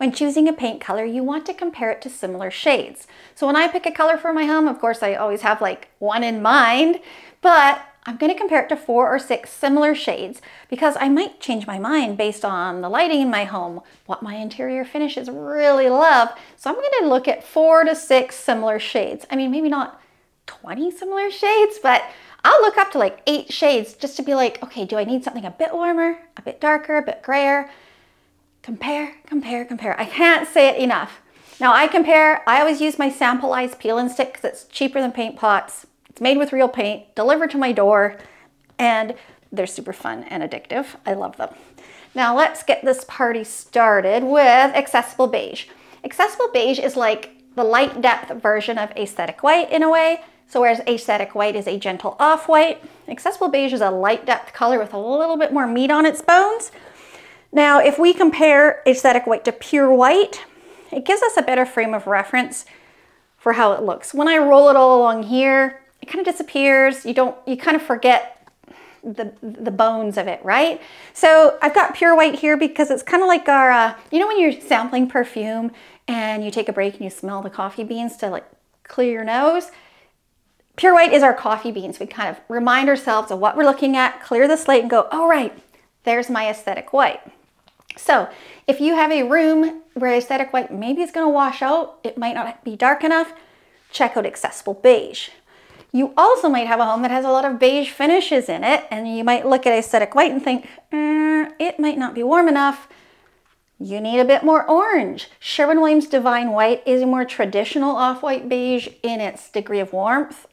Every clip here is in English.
when choosing a paint color, you want to compare it to similar shades. So when I pick a color for my home, of course, I always have like one in mind, but I'm going to compare it to 4 or 6 similar shades because I might change my mind based on the lighting in my home, what my interior finishes really love. So I'm going to look at 4 to 6 similar shades. I mean, maybe not 20 similar shades, but I'll look up to like 8 shades just to be like, okay, do I need something a bit warmer, a bit darker, a bit grayer? Compare, compare, compare. I can't say it enough. Now I always use my Samplize peel and stick because it's cheaper than paint pots. It's made with real paint, delivered to my door, and they're super fun and addictive. I love them. Now let's get this party started with Accessible Beige. Accessible Beige is like the light depth version of Aesthetic White in a way. So whereas Aesthetic White is a gentle off-white, Accessible Beige is a light depth color with a little bit more meat on its bones. Now if we compare Aesthetic White to pure white, it gives us a better frame of reference for how it looks. When I roll it all along here, it kind of disappears. You kind of forget the bones of it, right? So I've got pure white here because it's kind of like our, you know when you're sampling perfume and you take a break and you smell the coffee beans to like clear your nose? Pure white is our coffee beans. We kind of remind ourselves of what we're looking at, clear the slate and go, oh right, there's my Aesthetic White. So if you have a room where Aesthetic White maybe is going to wash out, it might not be dark enough, check out Accessible Beige. You also might have a home that has a lot of beige finishes in it, and you might look at Aesthetic White and think, it might not be warm enough. You need a bit more orange. Sherwin Williams Divine White is a more traditional off-white beige in its degree of warmth,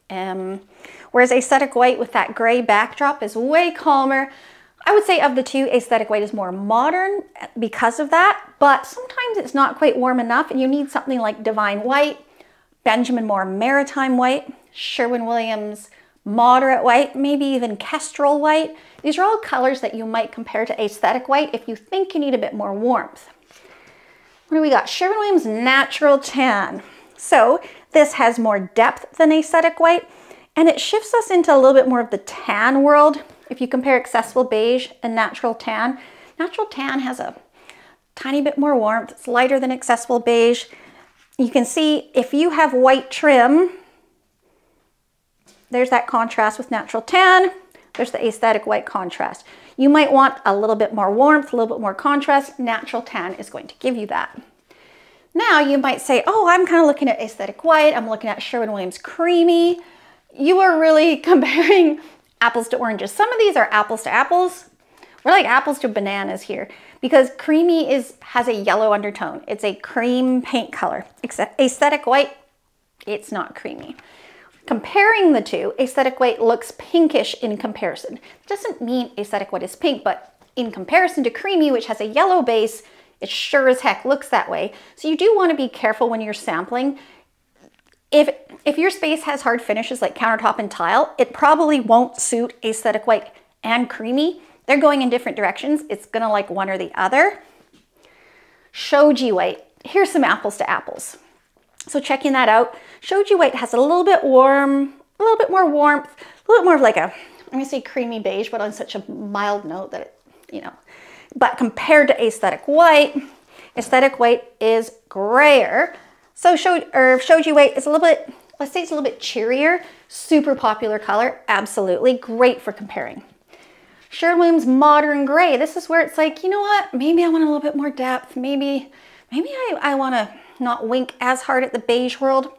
whereas Aesthetic White with that gray backdrop is way calmer. I would say of the two, Aesthetic White is more modern because of that, but sometimes it's not quite warm enough and you need something like Divine White, Benjamin Moore Maritime White, Sherwin Williams Moderate White, maybe even Kestrel White. These are all colors that you might compare to Aesthetic White if you think you need a bit more warmth. What do we got? Sherwin Williams Natural Tan. So this has more depth than Aesthetic White, and it shifts us into a little bit more of the tan world. If you compare Accessible Beige and Natural Tan has a tiny bit more warmth. It's lighter than Accessible Beige. You can see if you have white trim, there's that contrast with Natural Tan. There's the Aesthetic White contrast. You might want a little bit more warmth, a little bit more contrast. Natural Tan is going to give you that. Now you might say, oh, I'm kind of looking at Aesthetic White. I'm looking at Sherwin Williams Creamy. You are really comparing apples to oranges. Some of these are apples to apples. We're like apples to bananas here because Creamy has a yellow undertone. It's a cream paint color. Aesthetic White, it's not creamy. Comparing the two, Aesthetic White looks pinkish in comparison. It doesn't mean Aesthetic White is pink, but in comparison to Creamy, which has a yellow base, it sure as heck looks that way. So you do want to be careful when you're sampling. If your space has hard finishes like countertop and tile, it probably won't suit Aesthetic White and Creamy. They're going in different directions. It's gonna like one or the other. Shoji White, here's some apples to apples. So checking that out, Shoji White has a little bit warm, a little bit more warmth, a little bit more of like a, I'm gonna say creamy beige, but on such a mild note that it, you know. But compared to Aesthetic White is grayer. So Shoji White is a little bit, let's say it's a little bit cheerier, super popular color, absolutely, great for comparing. Sherwin Williams Modern Gray, this is where it's like, you know what, maybe I want a little bit more depth, maybe I want to not wink as hard at the beige world.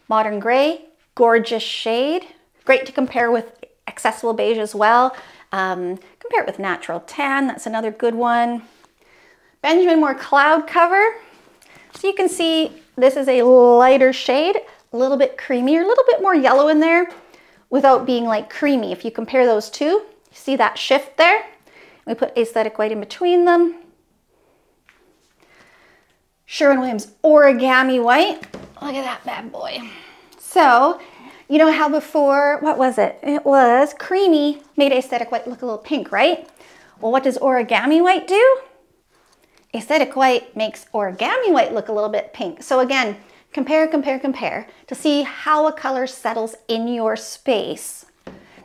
Modern Gray, gorgeous shade, great to compare with Accessible Beige as well. Compare it with Natural Tan, that's another good one. Benjamin Moore Cloud Cover. So you can see this is a lighter shade, a little bit creamier, a little bit more yellow in there without being like creamy. If you compare those two, you see that shift there. We put Aesthetic White in between them. Sherwin Williams Origami White. Look at that bad boy. So, you know how before, what was it? It was Creamy made Aesthetic White look a little pink, right? Well, what does Origami White do? Aesthetic White makes Origami White look a little bit pink. So again, compare to see how a color settles in your space.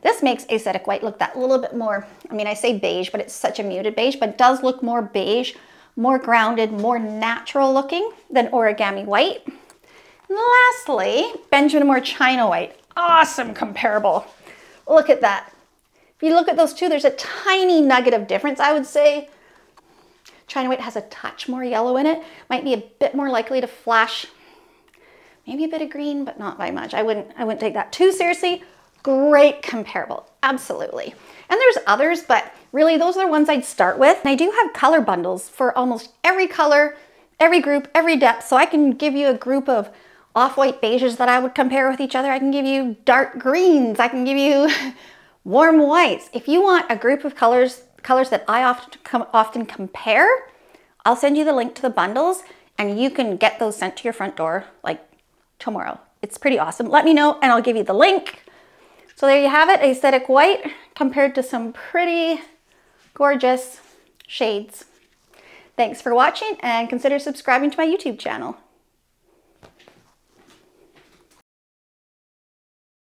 This makes Aesthetic White look that little bit more, I mean, I say beige, but it's such a muted beige, but it does look more beige more grounded, more natural looking than Origami White. And lastly, Benjamin Moore China White. Awesome comparable. Look at that. If you look at those two, there's a tiny nugget of difference. I would say China White has a touch more yellow in it. Might be a bit more likely to flash maybe a bit of green, but not by much. I wouldn't take that too seriously. Great comparable, absolutely. And there's others, but really those are the ones I'd start with. And I do have color bundles for almost every color, every group, every depth. So I can give you a group of off-white beiges that I would compare with each other. I can give you dark greens. I can give you warm whites. If you want a group of colors that I often compare, I'll send you the link to the bundles and you can get those sent to your front door like tomorrow. It's pretty awesome. Let me know and I'll give you the link. So there you have it, Aesthetic White compared to some pretty gorgeous shades. Thanks for watching and consider subscribing to my YouTube channel.